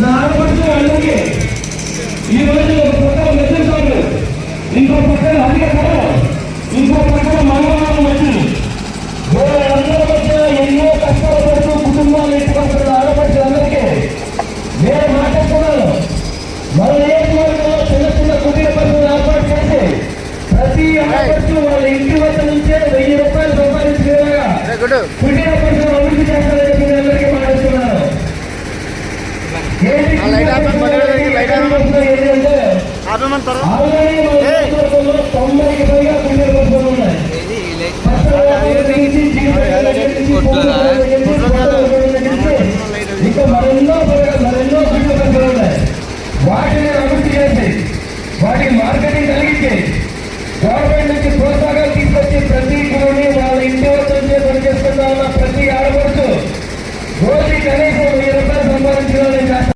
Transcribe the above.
నా ఆడపడుతు అందరికీ ఈ రోజు ఒక పక్కన మెచ్చుకోవాలి, ఇంకో పక్కన అధిక కళలు, ఇంకో పక్కన మంగళవారం వచ్చి అందరూ వచ్చిన ఎన్నో కష్టాలు పడుతూ కుటుంబాలు ఎత్తుకొస్తున్న ఆడపడుతులందరికీ నేను మాట్లాడుతున్నాను. మన నియోజకవర్గంలో చిన్న చిన్న కుటీర పనులు ఏర్పాటు చేసి ప్రతి ఆడపడుతు వాళ్ళ ఇంటి వద్ద నుంచే 1000 రూపాయలు సంపాదించేలాగా కుటీర పనులు అభివృద్ధి చేస్తారని మీ అందరికీ మాట్లాడుతున్నాను. ఏంటంటే 90కి పైగా కుటీర పనులు ఉన్నాయి. ఇంకా మరెన్నో